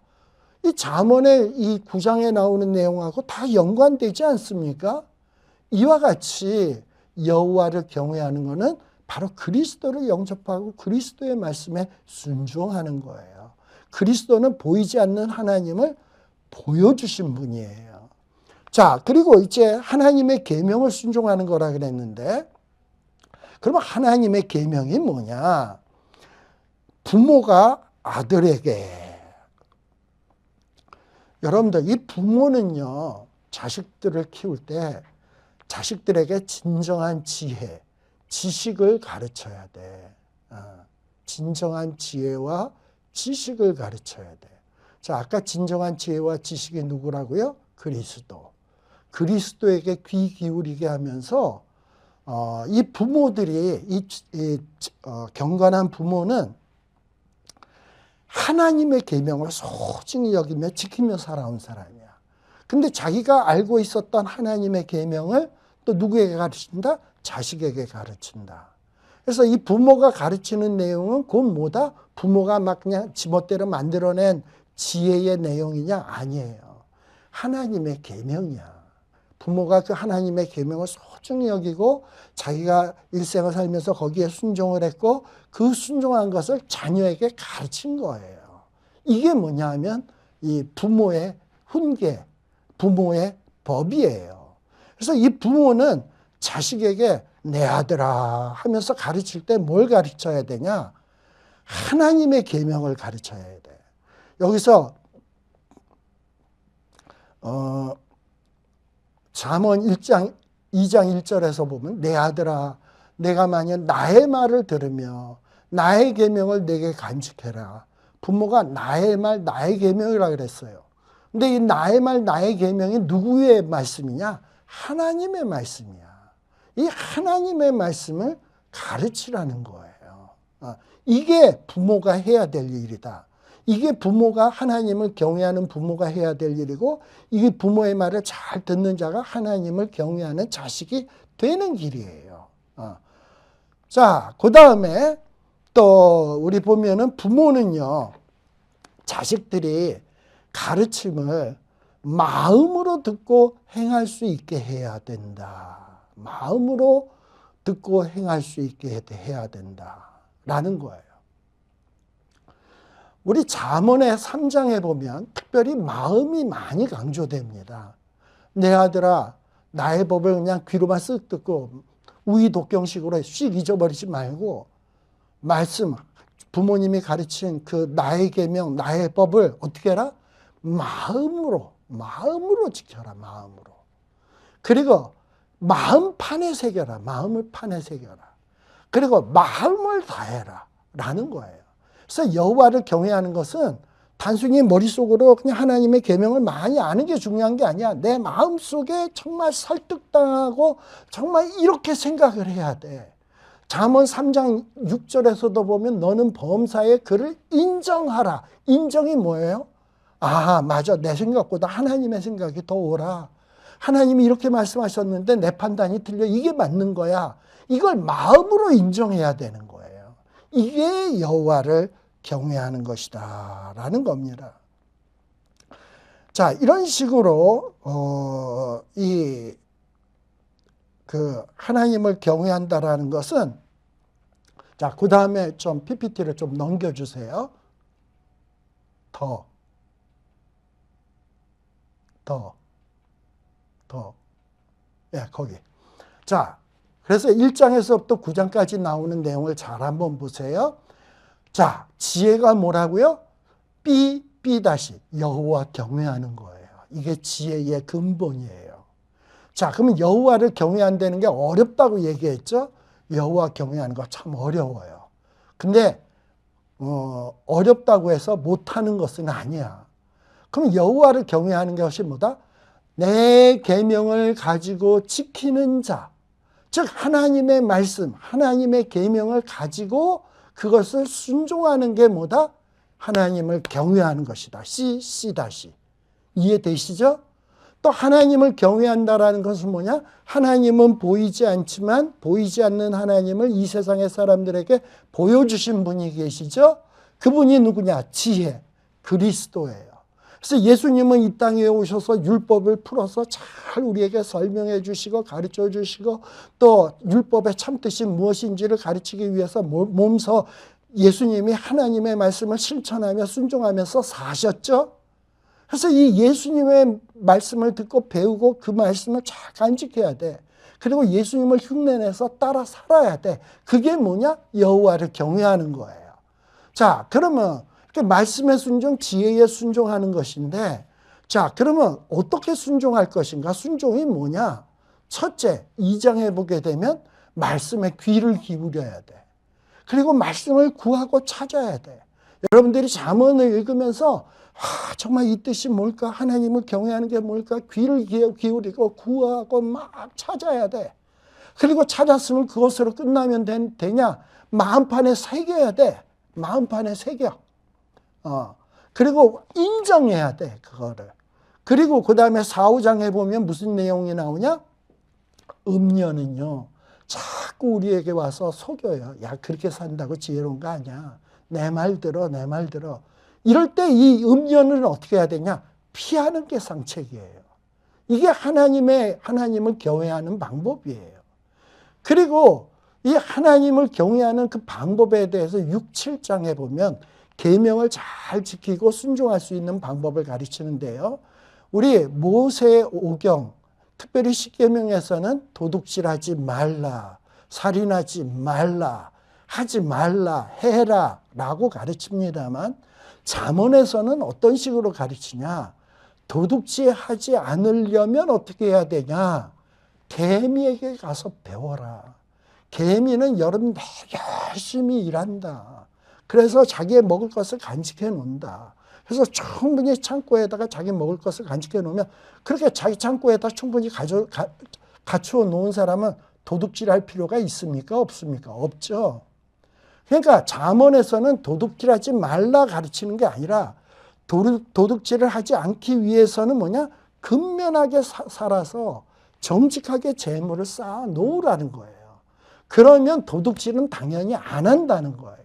이 잠언의 이 9장에 나오는 내용하고 다 연관되지 않습니까? 이와 같이 여호와를 경외하는 것은 바로 그리스도를 영접하고 그리스도의 말씀에 순종하는 거예요. 그리스도는 보이지 않는 하나님을 보여주신 분이에요. 자, 그리고 이제 하나님의 계명을 순종하는 거라 그랬는데 그러면 하나님의 계명이 뭐냐? 부모가 아들에게 여러분들 이 부모는요 자식들을 키울 때 자식들에게 진정한 지혜, 지식을 가르쳐야 돼. 진정한 지혜와 지식을 가르쳐야 돼. 자, 아까 진정한 지혜와 지식이 누구라고요? 그리스도. 그리스도에게 귀 기울이게 하면서 이 부모들이 경건한 부모는 하나님의 계명을 소중히 여기며 지키며 살아온 사람이야. 근데 자기가 알고 있었던 하나님의 계명을 또 누구에게 가르친다? 자식에게 가르친다. 그래서 이 부모가 가르치는 내용은 곧 뭐다? 부모가 막 그냥 지멋대로 만들어낸 지혜의 내용이냐? 아니에요. 하나님의 계명이야. 부모가 그 하나님의 계명을 소중히 여기고 자기가 일생을 살면서 거기에 순종을 했고 그 순종한 것을 자녀에게 가르친 거예요. 이게 뭐냐 하면 이 부모의 훈계, 부모의 법이에요. 그래서 이 부모는 자식에게 내 아들아 하면서 가르칠 때 뭘 가르쳐야 되냐? 하나님의 계명을 가르쳐야 돼. 여기서 잠언 2장 1절에서 보면 내 아들아 내가 만약 나의 말을 들으며 나의 계명을 내게 간직해라. 부모가 나의 말 나의 계명이라고 그랬어요. 근데 이 나의 말 나의 계명이 누구의 말씀이냐? 하나님의 말씀이야. 이 하나님의 말씀을 가르치라는 거예요. 이게 부모가 해야 될 일이다. 이게 부모가 하나님을 경외하는 부모가 해야 될 일이고 이게 부모의 말을 잘 듣는 자가 하나님을 경외하는 자식이 되는 길이에요. 자, 그 다음에 또 우리 보면은 부모는요 자식들이 가르침을 마음으로 듣고 행할 수 있게 해야 된다. 마음으로 듣고 행할 수 있게 해야 된다라는 거예요. 우리 잠언의 3장에 보면 특별히 마음이 많이 강조됩니다. 내 아들아 나의 법을 그냥 귀로만 쓱 듣고 우의독경식으로 씩 잊어버리지 말고 말씀 부모님이 가르친 그 나의 계명 나의 법을 어떻게 해라? 마음으로 지켜라. 마음으로. 그리고 마음판에 새겨라. 마음을 판에 새겨라. 그리고 마음을 다해라 라는 거예요. 그래서 여호와를 경외하는 것은 단순히 머릿속으로 그냥 하나님의 계명을 많이 아는 게 중요한 게 아니야. 내 마음속에 정말 설득당하고 정말 이렇게 생각을 해야 돼. 잠언 3장 6절에서도 보면 너는 범사에 그를 인정하라. 인정이 뭐예요? 아, 맞아. 내 생각보다 하나님의 생각이 더 옳아. 하나님이 이렇게 말씀하셨는데 내 판단이 틀려. 이게 맞는 거야. 이걸 마음으로 인정해야 되는 거예요. 이게 여호와를 경외하는 것이다 라는 겁니다. 자, 이런 식으로 하나님을 경외한다라는 것은 자, 그 다음에 좀 PPT를 좀 넘겨주세요. 더. 예, 거기. 자, 그래서 1장에서부터 9장까지 나오는 내용을 잘 한번 보세요. 자, 지혜가 뭐라고요? 다시 여호와 경외하는 거예요. 이게 지혜의 근본이에요. 자, 그러면 여호와를 경외한다는 게 어렵다고 얘기했죠? 여호와 경외하는 거 참 어려워요. 근데 어렵다고 해서 못하는 것은 아니야. 그럼 여호와를 경외하는 것이 뭐다? 내 계명을 가지고 지키는 자, 즉 하나님의 말씀, 하나님의 계명을 가지고 그것을 순종하는 게 뭐다? 하나님을 경외하는 것이다. 다시. 이해되시죠? 또 하나님을 경외한다라는 것은 뭐냐? 하나님은 보이지 않지만 보이지 않는 하나님을 이 세상의 사람들에게 보여주신 분이 계시죠? 그분이 누구냐? 지혜, 그리스도예요. 그래서 예수님은 이 땅에 오셔서 율법을 풀어서 잘 우리에게 설명해 주시고 가르쳐 주시고 또 율법의 참뜻이 무엇인지를 가르치기 위해서 몸소 예수님이 하나님의 말씀을 실천하며 순종하면서 사셨죠. 그래서 이 예수님의 말씀을 듣고 배우고 그 말씀을 잘 간직해야 돼. 그리고 예수님을 흉내내서 따라 살아야 돼. 그게 뭐냐? 여호와를 경외하는 거예요. 자, 그러면 말씀의 순종, 지혜에 순종하는 것인데, 자, 그러면 어떻게 순종할 것인가? 순종이 뭐냐? 첫째, 2장에 보게 되면 말씀에 귀를 기울여야 돼. 그리고 말씀을 구하고 찾아야 돼. 여러분들이 잠언을 읽으면서 정말 이 뜻이 뭘까? 하나님을 경외하는 게 뭘까? 귀를 기울이고 구하고 막 찾아야 돼. 그리고 찾았으면 그것으로 끝나면 되냐? 마음판에 새겨야 돼. 마음판에 새겨. 그리고 인정해야 돼, 그거를. 그리고 그 다음에 4, 5장에 보면 무슨 내용이 나오냐? 음녀는요, 자꾸 우리에게 와서 속여요. 야, 그렇게 산다고 지혜로운 거 아니야. 내 말 들어, 내 말 들어. 이럴 때 이 음녀는 어떻게 해야 되냐? 피하는 게 상책이에요. 이게 하나님을 경외하는 방법이에요. 그리고 이 하나님을 경외하는 그 방법에 대해서 6, 7장에 보면 계명을 잘 지키고 순종할 수 있는 방법을 가르치는데요. 우리 모세 오경, 특별히 십계명에서는 도둑질하지 말라, 살인하지 말라, 하지 말라, 해라 라고 가르칩니다만 잠언에서는 어떤 식으로 가르치냐? 도둑질하지 않으려면 어떻게 해야 되냐? 개미에게 가서 배워라. 개미는 여름 열심히 일한다. 그래서 자기의 먹을 것을 간직해 놓는다. 그래서 충분히 창고에다가 자기 먹을 것을 간직해 놓으면 그렇게 자기 창고에다 충분히 갖추어 놓은 사람은 도둑질할 필요가 있습니까? 없습니까? 없죠. 그러니까 잠언에서는 도둑질하지 말라 가르치는 게 아니라 도둑질을 하지 않기 위해서는 뭐냐? 근면하게 살아서 정직하게 재물을 쌓아 놓으라는 거예요. 그러면 도둑질은 당연히 안 한다는 거예요.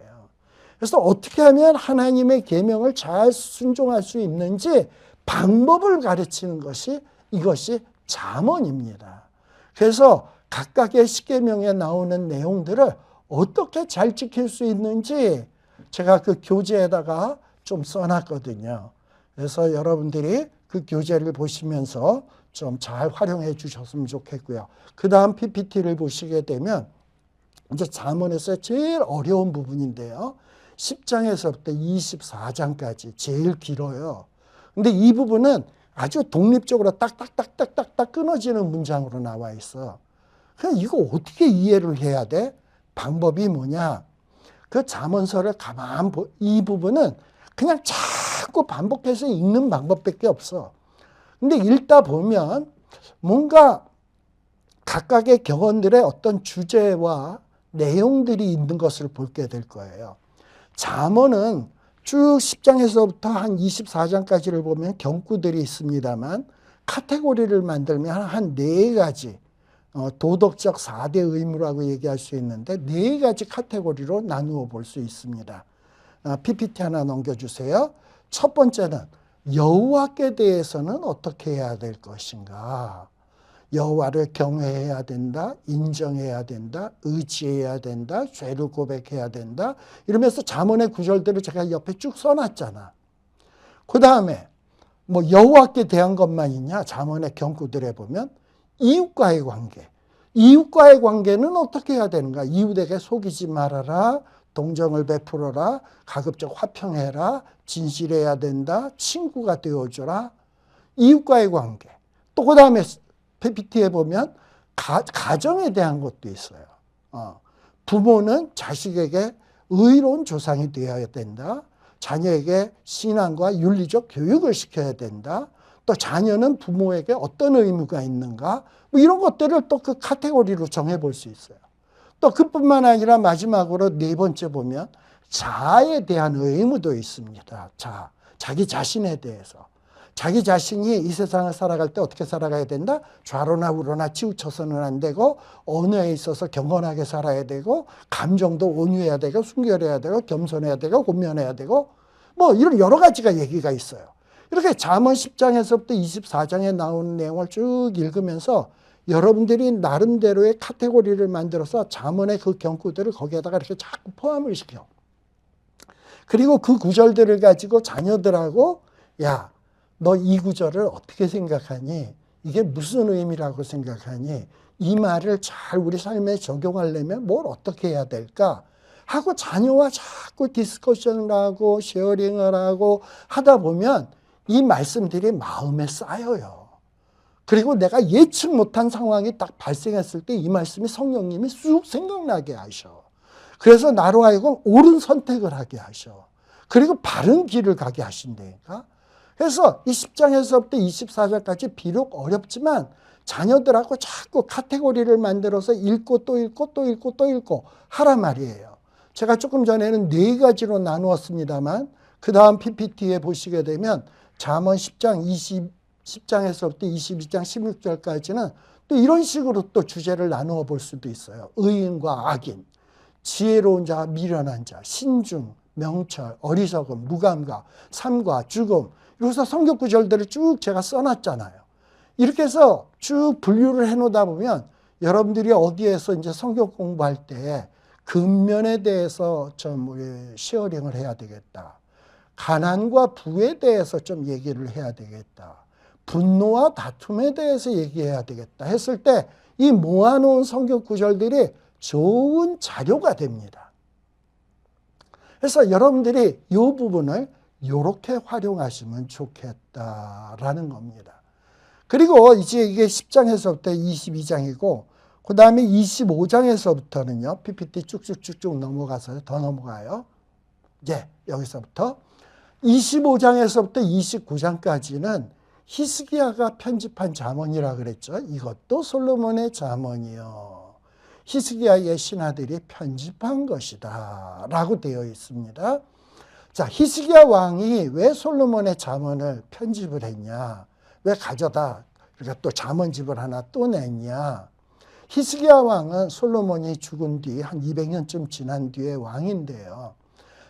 그래서 어떻게 하면 하나님의 계명을 잘 순종할 수 있는지 방법을 가르치는 것이 이것이 잠언입니다. 그래서 각각의 십계명에 나오는 내용들을 어떻게 잘 지킬 수 있는지 제가 그 교재에다가 좀 써놨거든요. 그래서 여러분들이 그 교재를 보시면서 좀 잘 활용해 주셨으면 좋겠고요. 그 다음 PPT를 보시게 되면 이제 잠언에서 제일 어려운 부분인데요. 10장에서부터 24장까지 제일 길어요. 근데 이 부분은 아주 독립적으로 딱딱딱딱딱딱 끊어지는 문장으로 나와 있어. 그럼 이거 어떻게 이해를 해야 돼? 방법이 뭐냐? 그 잠언서를 이 부분은 그냥 자꾸 반복해서 읽는 방법밖에 없어. 근데 읽다 보면 뭔가 각각의 격언들의 어떤 주제와 내용들이 있는 것을 보게 될 거예요. 잠언은 쭉 10장에서부터 한 24장까지를 보면 경구들이 있습니다만 카테고리를 만들면 한 4가지 도덕적 4대 의무라고 얘기할 수 있는데 4가지 카테고리로 나누어 볼 수 있습니다. PPT 하나 넘겨주세요. 첫 번째는 여호와께 대해서는 어떻게 해야 될 것인가? 여호와를 경외해야 된다, 인정해야 된다, 의지해야 된다, 죄를 고백해야 된다. 이러면서 잠언의 구절들을 제가 옆에 쭉 써놨잖아. 그 다음에 뭐 여호와께 대한 것만 있냐? 잠언의 경구들에 보면 이웃과의 관계. 이웃과의 관계는 어떻게 해야 되는가? 이웃에게 속이지 말아라. 동정을 베풀어라. 가급적 화평해라. 진실해야 된다. 친구가 되어줘라. 이웃과의 관계. 또 그 다음에 PPT에 보면 가정에 대한 것도 있어요. 부모는 자식에게 의로운 조상이 되어야 된다. 자녀에게 신앙과 윤리적 교육을 시켜야 된다. 또 자녀는 부모에게 어떤 의무가 있는가. 뭐 이런 것들을 또 그 카테고리로 정해볼 수 있어요. 또 그뿐만 아니라 마지막으로 네 번째 보면 자아에 대한 의무도 있습니다. 자기 자신에 대해서. 자기 자신이 이 세상을 살아갈 때 어떻게 살아가야 된다? 좌로나 우로나 치우쳐서는 안 되고 언어에 있어서 경건하게 살아야 되고 감정도 온유해야 되고 순결해야 되고 겸손해야 되고 권면해야 되고 뭐 이런 여러 가지가 얘기가 있어요. 이렇게 잠언 10장에서부터 24장에 나오는 내용을 쭉 읽으면서 여러분들이 나름대로의 카테고리를 만들어서 잠언의 그 경구들을 거기에다가 이렇게 자꾸 포함을 시켜. 그리고 그 구절들을 가지고 자녀들하고 야, 너 이 구절을 어떻게 생각하니? 이게 무슨 의미라고 생각하니? 이 말을 잘 우리 삶에 적용하려면 뭘 어떻게 해야 될까? 하고 자녀와 자꾸 디스커션을 하고 쉐어링을 하고 하다 보면 이 말씀들이 마음에 쌓여요. 그리고 내가 예측 못한 상황이 딱 발생했을 때 이 말씀이 성령님이 쑥 생각나게 하셔. 그래서 나로 하여금 옳은 선택을 하게 하셔. 그리고 바른 길을 가게 하신다니까. 그래서 이 10장에서부터 24장까지 비록 어렵지만 자녀들하고 자꾸 카테고리를 만들어서 읽고 또 읽고 또 읽고 또 읽고 하란 말이에요. 제가 조금 전에는 네 가지로 나누었습니다만 그 다음 PPT에 보시게 되면 잠언 10장에서부터 22장 16절까지는 또 이런 식으로 또 주제를 나누어 볼 수도 있어요. 의인과 악인, 지혜로운 자와 미련한 자, 신중, 명철, 어리석음, 무감각, 삶과 죽음. 그래서 성경 구절들을 쭉 제가 써놨잖아요. 이렇게 해서 쭉 분류를 해놓다 보면 여러분들이 어디에서 이제 성경 공부할 때 근면에 대해서 좀 쉐어링을 해야 되겠다. 가난과 부에 대해서 좀 얘기를 해야 되겠다. 분노와 다툼에 대해서 얘기해야 되겠다 했을 때 이 모아놓은 성경 구절들이 좋은 자료가 됩니다. 그래서 여러분들이 이 부분을 이렇게 활용하시면 좋겠다라는 겁니다. 그리고 이제 이게 10장에서부터 22장이고 그 다음에 25장에서부터는요. PPT 쭉쭉쭉쭉 넘어가서 더 넘어가요. 이제 여기서부터 25장에서부터 29장까지는 히스기야가 편집한 잠언이라 그랬죠. 이것도 솔로몬의 잠언이요. 히스기야의 신하들이 편집한 것이다 라고 되어 있습니다. 자, 히스기야 왕이 왜 솔로몬의 잠언을 편집을 했냐? 왜 가져다 그러니까 또 잠언집을 하나 또 냈냐? 히스기야 왕은 솔로몬이 죽은 뒤 한 200년쯤 지난 뒤에 왕인데요.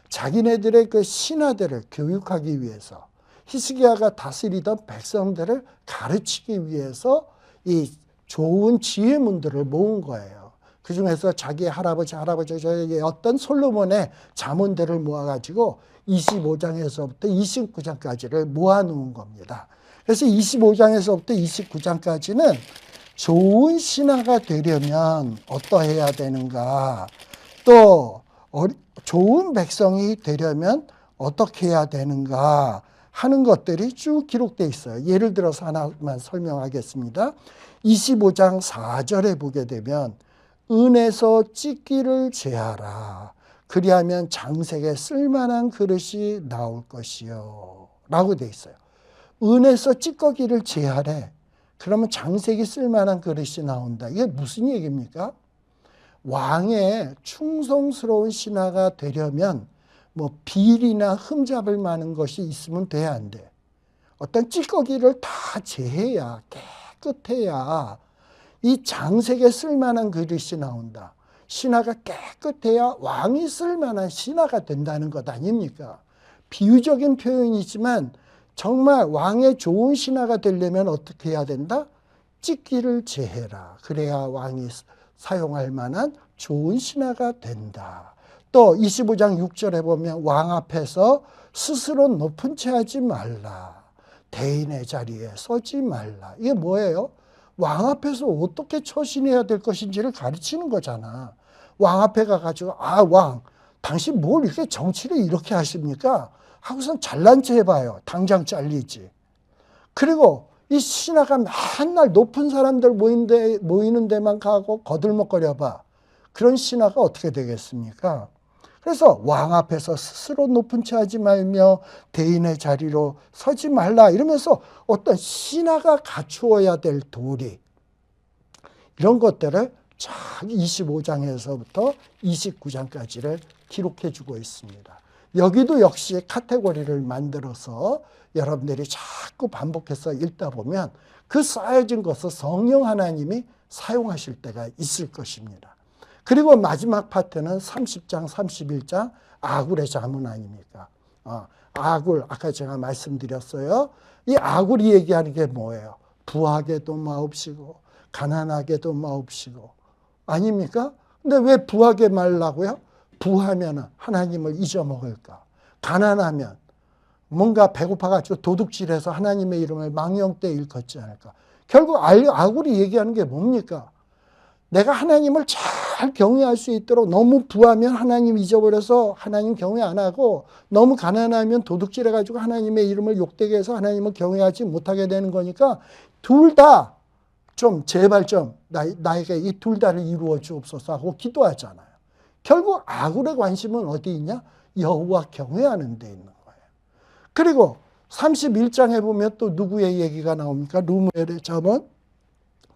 자기네들의 그 신하들을 교육하기 위해서 히스기야가 다스리던 백성들을 가르치기 위해서 이 좋은 지혜문들을 모은 거예요. 그 중에서 자기 할아버지의 어떤 솔로몬의 잠언들을 모아가지고 25장에서부터 29장까지를 모아놓은 겁니다. 그래서 25장에서부터 29장까지는 좋은 신하가 되려면 어떠해야 되는가, 또 좋은 백성이 되려면 어떻게 해야 되는가 하는 것들이 쭉 기록되어 있어요. 예를 들어서 하나만 설명하겠습니다. 25장 4절에 보게 되면 은에서 찢기를 제하라. 그리하면 장색에 쓸만한 그릇이 나올 것이요. 라고 되어 있어요. 은에서 찌꺼기를 제하래. 그러면 장색이 쓸만한 그릇이 나온다. 이게 무슨 얘기입니까? 왕의 충성스러운 신하가 되려면 뭐 비리나 흠잡을 만한 것이 있으면 돼, 안 돼? 어떤 찌꺼기를 다 제해야, 깨끗해야 이 장색에 쓸만한 그릇이 나온다. 신하가 깨끗해야 왕이 쓸만한 신하가 된다는 것 아닙니까? 비유적인 표현이지만 정말 왕의 좋은 신하가 되려면 어떻게 해야 된다? 찢기를 제해라. 그래야 왕이 사용할 만한 좋은 신하가 된다. 또 25장 6절에 보면 왕 앞에서 스스로 높은 채 하지 말라. 대인의 자리에 서지 말라. 이게 뭐예요? 왕 앞에서 어떻게 처신해야 될 것인지를 가르치는 거잖아. 왕 앞에 가가지고 왕 당신 뭘 이렇게 정치를 이렇게 하십니까? 하고선 잘난 체 해봐요. 당장 잘리지. 그리고 이 신하가 맨날 높은 사람들 모이는 데만 가고 거들먹거려봐. 그런 신하가 어떻게 되겠습니까? 그래서 왕 앞에서 스스로 높은 채 하지 말며 대인의 자리로 서지 말라 이러면서 어떤 신하가 갖추어야 될 도리 이런 것들을 쫙 25장에서부터 29장까지를 기록해 주고 있습니다. 여기도 역시 카테고리를 만들어서 여러분들이 자꾸 반복해서 읽다 보면 그 쌓여진 것을 성령 하나님이 사용하실 때가 있을 것입니다. 그리고 마지막 파트는 30장, 31장 아굴의 자문 아닙니까? 아굴 아까 제가 말씀드렸어요. 이 아굴이 얘기하는 게 뭐예요? 부하게도 마옵시고 가난하게도 마옵시고 아닙니까? 근데 왜 부하게 말라고요? 부하면 하나님을 잊어먹을까? 가난하면 뭔가 배고파가지고 도둑질해서 하나님의 이름을 망령되이 일컫지 않을까? 결국 아굴이 얘기하는 게 뭡니까? 내가 하나님을 잘 경외할 수 있도록 너무 부하면 하나님 잊어버려서 하나님 경외 안 하고 너무 가난하면 도둑질해가지고 하나님의 이름을 욕되게 해서 하나님을 경외하지 못하게 되는 거니까 둘 다 좀 제발 좀 나에게 이 둘 다를 이루어 주옵소서 하고 기도하잖아요. 결국 아굴의 관심은 어디 있냐? 여호와 경외하는 데 있는 거예요. 그리고 31장에 보면 또 누구의 얘기가 나옵니까? 루무엘의 자문.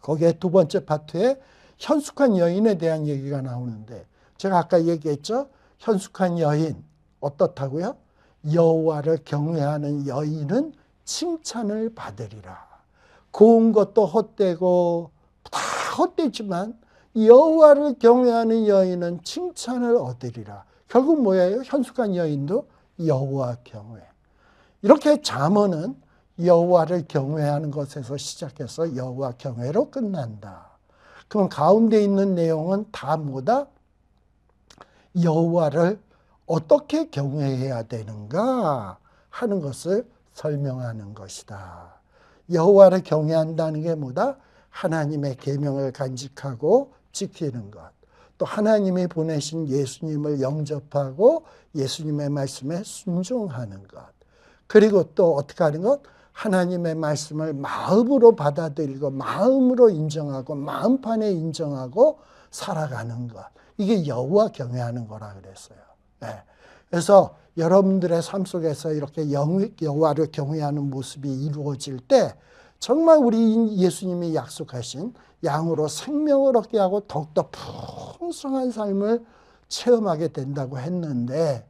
거기에 두 번째 파트에 현숙한 여인에 대한 얘기가 나오는데 제가 아까 얘기했죠. 현숙한 여인 어떻다고요? 여호와를 경외하는 여인은 칭찬을 받으리라. 고운 것도 헛되고 다 헛되지만 여호와를 경외하는 여인은 칭찬을 얻으리라. 결국 뭐예요? 현숙한 여인도 여호와 경외. 이렇게 잠언은 여호와를 경외하는 것에서 시작해서 여호와 경외로 끝난다. 그럼 가운데 있는 내용은 다 뭐다? 여호와를 어떻게 경외해야 되는가 하는 것을 설명하는 것이다. 여호와를 경외한다는 게 뭐다? 하나님의 계명을 간직하고 지키는 것. 또 하나님이 보내신 예수님을 영접하고 예수님의 말씀에 순종하는 것. 그리고 또 어떻게 하는 것? 하나님의 말씀을 마음으로 받아들이고 마음으로 인정하고 마음판에 인정하고 살아가는 것. 이게 여호와 경외하는 거라 그랬어요. 네. 그래서 여러분들의 삶 속에서 이렇게 여호와를 경외하는 모습이 이루어질 때 정말 우리 예수님이 약속하신 양으로 생명을 얻게 하고 더욱더 풍성한 삶을 체험하게 된다고 했는데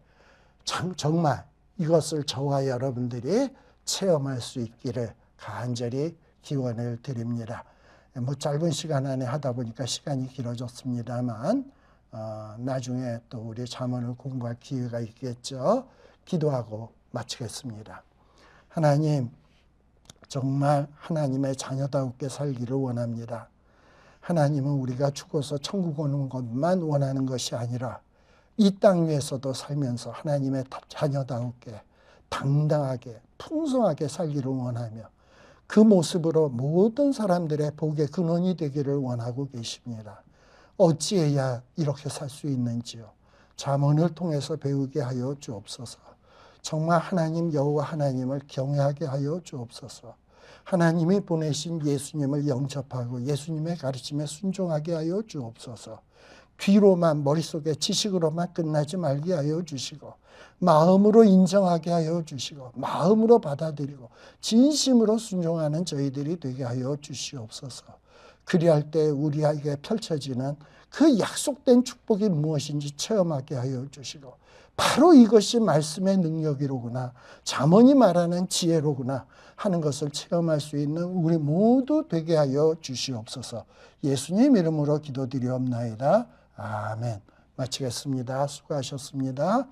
정말 이것을 저와 여러분들이 체험할 수 있기를 간절히 기원을 드립니다. 짧은 시간 안에 하다 보니까 시간이 길어졌습니다만 나중에 또 우리 잠언을 공부할 기회가 있겠죠. 기도하고 마치겠습니다. 하나님, 정말 하나님의 자녀다우게 살기를 원합니다. 하나님은 우리가 죽어서 천국 오는 것만 원하는 것이 아니라 이 땅 위에서도 살면서 하나님의 자녀다우게 당당하게 풍성하게 살기를 원하며 그 모습으로 모든 사람들의 복의 근원이 되기를 원하고 계십니다. 어찌해야 이렇게 살 수 있는지요? 잠언을 통해서 배우게 하여 주옵소서. 정말 하나님 여호와 하나님을 경외하게 하여 주옵소서. 하나님이 보내신 예수님을 영접하고 예수님의 가르침에 순종하게 하여 주옵소서. 귀로만 머릿속에 지식으로만 끝나지 말게 하여 주시고 마음으로 인정하게 하여 주시고 마음으로 받아들이고 진심으로 순종하는 저희들이 되게 하여 주시옵소서. 그리할 때 우리에게 펼쳐지는 그 약속된 축복이 무엇인지 체험하게 하여 주시고 바로 이것이 말씀의 능력이로구나, 잠언이 말하는 지혜로구나 하는 것을 체험할 수 있는 우리 모두 되게 하여 주시옵소서. 예수님 이름으로 기도드리옵나이다. 아멘. 마치겠습니다. 수고하셨습니다.